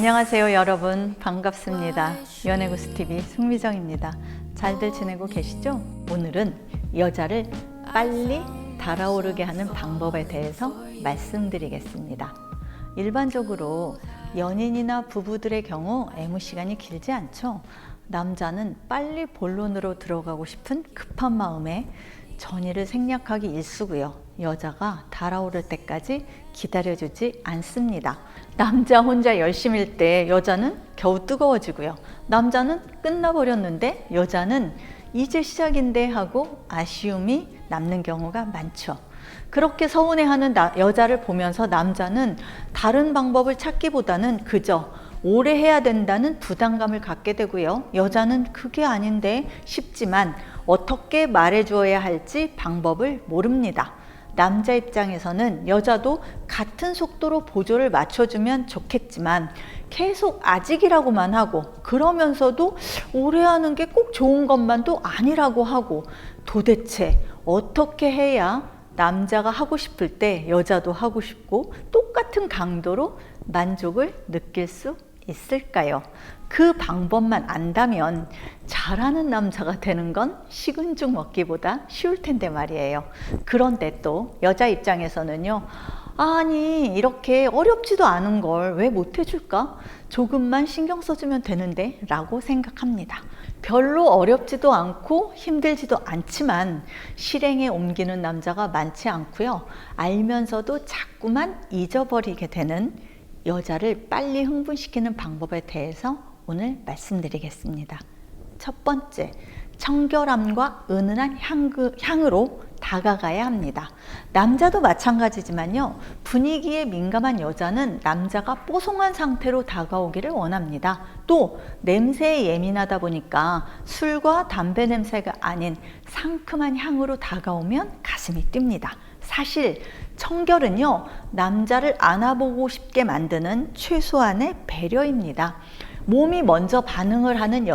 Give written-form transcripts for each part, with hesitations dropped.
안녕하세요 여러분, 반갑습니다. 연애구스TV 승미정입니다. 잘들 지내고 계시죠? 오늘은 여자를 빨리 달아오르게 하는 방법에 대해서 말씀드리겠습니다. 일반적으로 연인이나 부부들의 경우 애무 시간이 길지 않죠. 남자는 빨리 본론으로 들어가고 싶은 급한 마음에 전의를 생략하기 일쑤고요. 여자가 달아오를 때까지 기다려주지 않습니다. 남자 혼자 열심일 때 여자는 겨우 뜨거워지고요. 남자는 끝나버렸는데 여자는 이제 시작인데 하고 아쉬움이 남는 경우가 많죠. 그렇게 서운해하는 여자를 보면서 남자는 다른 방법을 찾기보다는 그저 오래 해야 된다는 부담감을 갖게 되고요. 여자는 그게 아닌데 싶지만 어떻게 말해주어야 할지 방법을 모릅니다. 남자 입장에서는 여자도 같은 속도로 보조를 맞춰주면 좋겠지만 계속 아직이라고만 하고 그러면서도 오래 하는 게 꼭 좋은 것만도 아니라고 하고 도대체 어떻게 해야 남자가 하고 싶을 때 여자도 하고 싶고 똑같은 강도로 만족을 느낄 수 있을까요? 그 방법만 안다면 잘하는 남자가 되는 건 식은 죽 먹기보다 쉬울 텐데 말이에요. 그런데 또 여자 입장에서는요, 아니 이렇게 어렵지도 않은 걸 왜 못 해줄까? 조금만 신경 써주면 되는데 라고 생각합니다. 별로 어렵지도 않고 힘들지도 않지만 실행에 옮기는 남자가 많지 않고요. 알면서도 자꾸만 잊어버리게 되는 여자를 빨리 흥분시키는 방법에 대해서 오늘 말씀드리겠습니다. 첫 번째, 청결함과 은은한 향으로 다가가야 합니다. 남자도 마찬가지지만요, 분위기에 민감한 여자는 남자가 뽀송한 상태로 다가오기를 원합니다. 또 냄새에 예민하다 보니까 술과 담배 냄새가 아닌 상큼한 향으로 다가오면 가슴이 뜁니다. 사실 청결은요, 남자를 안아보고 싶게 만드는 최소한의 배려입니다. 몸이 먼저 반응을 하는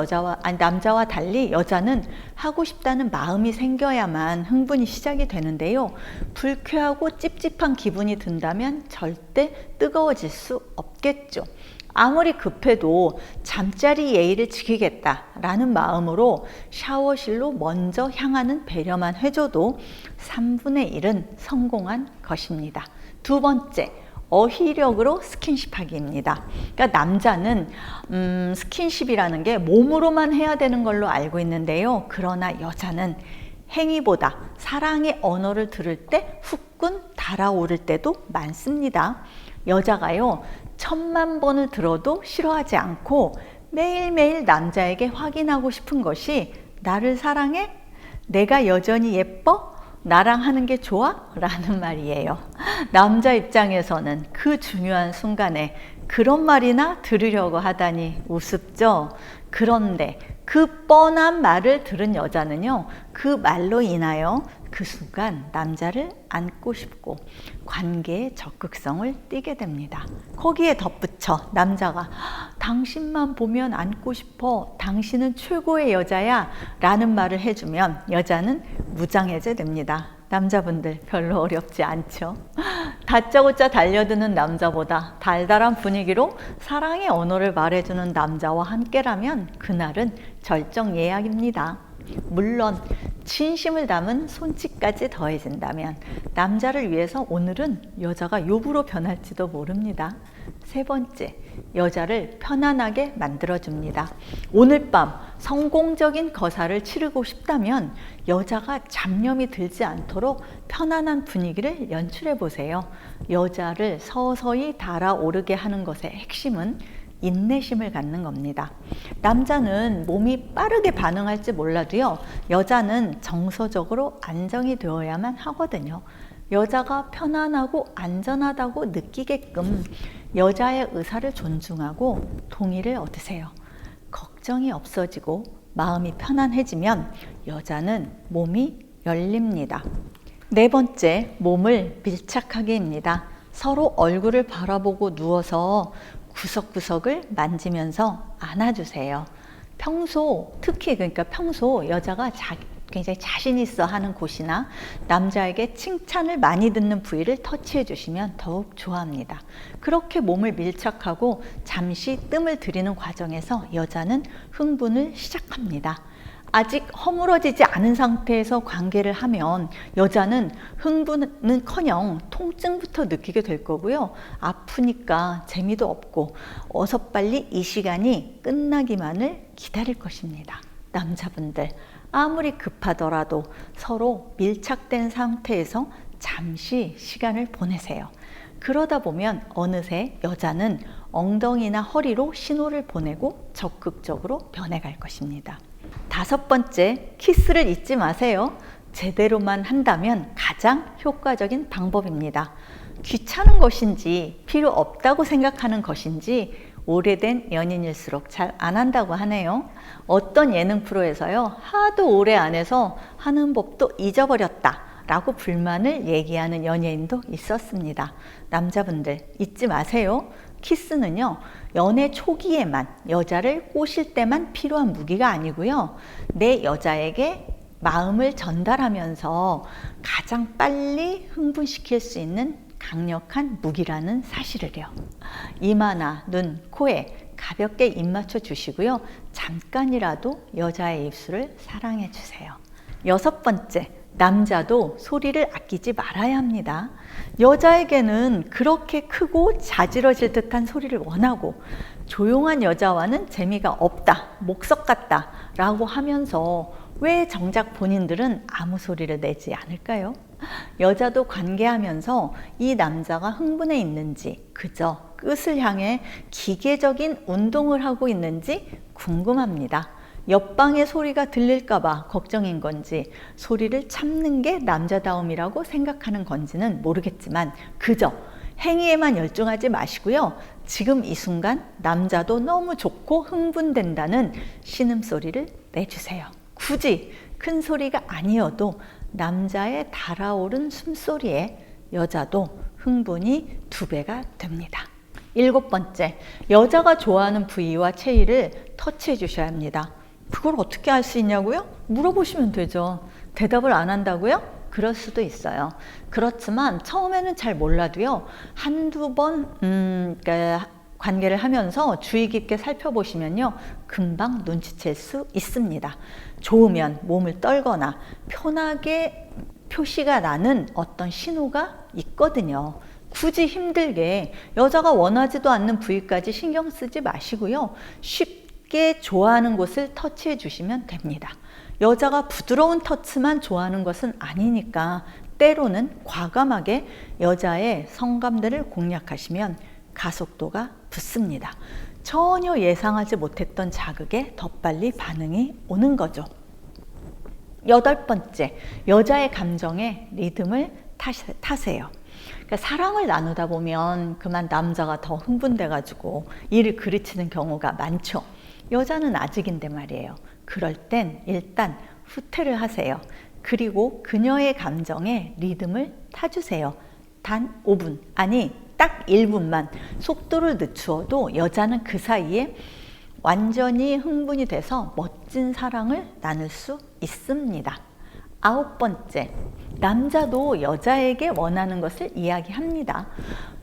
남자와 달리 여자는 하고 싶다는 마음이 생겨야만 흥분이 시작이 되는데요. 불쾌하고 찝찝한 기분이 든다면 절대 뜨거워질 수 없겠죠. 아무리 급해도 잠자리 예의를 지키겠다라는 마음으로 샤워실로 먼저 향하는 배려만 해줘도 3분의 1은 성공한 것입니다. 두 번째, 어휘력으로 스킨십하기입니다. 그러니까 남자는 스킨십이라는 게 몸으로만 해야 되는 걸로 알고 있는데요. 그러나 여자는 행위보다 사랑의 언어를 들을 때 후끈 달아오를 때도 많습니다. 여자가요, 1000만 번을 들어도 싫어하지 않고 매일매일 남자에게 확인하고 싶은 것이 나를 사랑해? 내가 여전히 예뻐? 나랑 하는 게 좋아? 라는 말이에요. 남자 입장에서는 그 중요한 순간에 그런 말이나 들으려고 하다니 우습죠? 그런데 그 뻔한 말을 들은 여자는요, 그 말로 인하여 그 순간 남자를 안고 싶고 관계의 적극성을 띠게 됩니다. 거기에 덧붙여 남자가 당신만 보면 안고 싶어, 당신은 최고의 여자야 라는 말을 해주면 여자는 무장해제 됩니다. 남자분들 별로 어렵지 않죠? 다짜고짜 달려드는 남자보다 달달한 분위기로 사랑의 언어를 말해주는 남자와 함께라면 그날은 절정 예약입니다. 물론 진심을 담은 손짓까지 더해진다면 남자를 위해서 오늘은 여자가 욕으로 변할지도 모릅니다. 세 번째, 여자를 편안하게 만들어줍니다. 오늘 밤 성공적인 거사를 치르고 싶다면 여자가 잡념이 들지 않도록 편안한 분위기를 연출해 보세요. 여자를 서서히 달아오르게 하는 것의 핵심은 인내심을 갖는 겁니다. 남자는 몸이 빠르게 반응할지 몰라도요, 여자는 정서적으로 안정이 되어야만 하거든요. 여자가 편안하고 안전하다고 느끼게끔 여자의 의사를 존중하고 동의를 얻으세요. 걱정이 없어지고 마음이 편안해지면 여자는 몸이 열립니다. 네 번째, 몸을 밀착하기입니다. 서로 얼굴을 바라보고 누워서 구석구석을 만지면서 안아주세요. 특히 그러니까 평소 여자가 굉장히 자신 있어 하는 곳이나 남자에게 칭찬을 많이 듣는 부위를 터치해 주시면 더욱 좋아합니다. 그렇게 몸을 밀착하고 잠시 뜸을 들이는 과정에서 여자는 흥분을 시작합니다. 아직 허물어지지 않은 상태에서 관계를 하면 여자는 흥분은커녕 통증부터 느끼게 될 거고요. 아프니까 재미도 없고 어서 빨리 이 시간이 끝나기만을 기다릴 것입니다. 남자분들, 아무리 급하더라도 서로 밀착된 상태에서 잠시 시간을 보내세요. 그러다 보면 어느새 여자는 엉덩이나 허리로 신호를 보내고 적극적으로 변해갈 것입니다. 5번째, 키스를 잊지 마세요. 제대로만 한다면 가장 효과적인 방법입니다. 귀찮은 것인지 필요 없다고 생각하는 것인지 오래된 연인일수록 잘 안 한다고 하네요. 어떤 예능 프로에서요, 하도 오래 안 해서 하는 법도 잊어버렸다 라고 불만을 얘기하는 연예인도 있었습니다. 남자분들 잊지 마세요. 키스는요, 연애 초기에만, 여자를 꼬실 때만 필요한 무기가 아니고요, 내 여자에게 마음을 전달하면서 가장 빨리 흥분시킬 수 있는 강력한 무기라는 사실을요. 이마나 눈, 코에 가볍게 입 맞춰 주시고요, 잠깐이라도 여자의 입술을 사랑해 주세요. 6번째, 남자도 소리를 아끼지 말아야 합니다. 여자에게는 그렇게 크고 자지러질 듯한 소리를 원하고 조용한 여자와는 재미가 없다, 목석 같다 라고 하면서 왜 정작 본인들은 아무 소리를 내지 않을까요? 여자도 관계하면서 이 남자가 흥분해 있는지, 그저 끝을 향해 기계적인 운동을 하고 있는지 궁금합니다. 옆방의 소리가 들릴까봐 걱정인 건지, 소리를 참는 게 남자다움이라고 생각하는 건지는 모르겠지만 그저 행위에만 열중하지 마시고요, 지금 이 순간 남자도 너무 좋고 흥분된다는 신음소리를 내주세요. 굳이 큰 소리가 아니어도 남자의 달아오른 숨소리에 여자도 흥분이 2배가 됩니다. 7번째, 여자가 좋아하는 부위와 체위를 터치해 주셔야 합니다. 그걸 어떻게 알 수 있냐고요? 물어보시면 되죠. 대답을 안 한다고요? 그럴 수도 있어요. 그렇지만 처음에는 잘 몰라도요, 한두 번 관계를 하면서 주의 깊게 살펴보시면요, 금방 눈치챌 수 있습니다. 좋으면 몸을 떨거나 편하게 표시가 나는 어떤 신호가 있거든요. 굳이 힘들게 여자가 원하지도 않는 부위까지 신경 쓰지 마시고요, 쉽게 좋아하는 곳을 터치해 주시면 됩니다. 여자가 부드러운 터치만 좋아하는 것은 아니니까 때로는 과감하게 여자의 성감대를 공략하시면 가속도가 붙습니다. 전혀 예상하지 못했던 자극에 더 빨리 반응이 오는 거죠. 8번째, 여자의 감정에 리듬을 타세요. 그러니까 사랑을 나누다 보면 그만 남자가 더 흥분돼가지고 이를 그르치는 경우가 많죠. 여자는 아직인데 말이에요. 그럴 땐 일단 후퇴를 하세요. 그리고 그녀의 감정에 리듬을 타주세요. 단 5분, 아니 딱 1분만 속도를 늦추어도 여자는 그 사이에 완전히 흥분이 돼서 멋진 사랑을 나눌 수 있습니다. 9번째, 남자도 여자에게 원하는 것을 이야기합니다.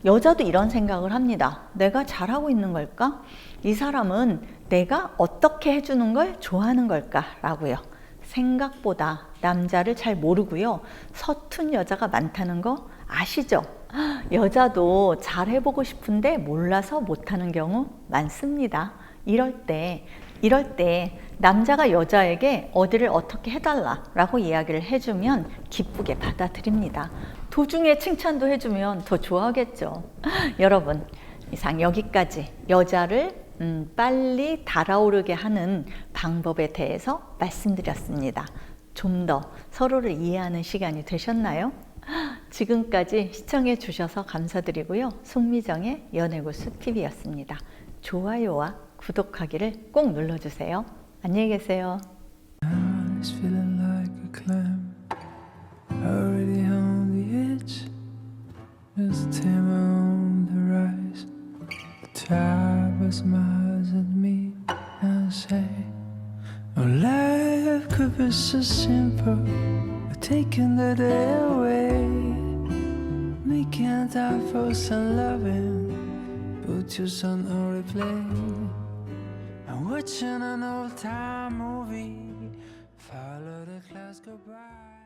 여자도 이런 생각을 합니다. 내가 잘하고 있는 걸까? 이 사람은 내가 어떻게 해주는 걸 좋아하는 걸까? 라고요. 생각보다 남자를 잘 모르고요, 서툰 여자가 많다는 거 아시죠? 여자도 잘 해보고 싶은데 몰라서 못하는 경우 많습니다. 이럴 때 남자가 여자에게 어디를 어떻게 해달라 라고 이야기를 해주면 기쁘게 받아들입니다. 도중에 칭찬도 해주면 더 좋아하겠죠. 여러분, 이상 여기까지 여자를 빨리 달아오르게 하는 방법에 대해서 말씀드렸습니다. 좀 더 서로를 이해하는 시간이 되셨나요? 지금까지 시청해 주셔서 감사드리고요. 송미정의 연애고수 TV였습니다. 좋아요와 구독하기를 꼭 눌러주세요. 안녕히 계세요. Smiles at me and say, oh, life could be so simple, taking the day away, making time for some loving, put your son on replay. I'm watching an old time movie, follow the clouds go by.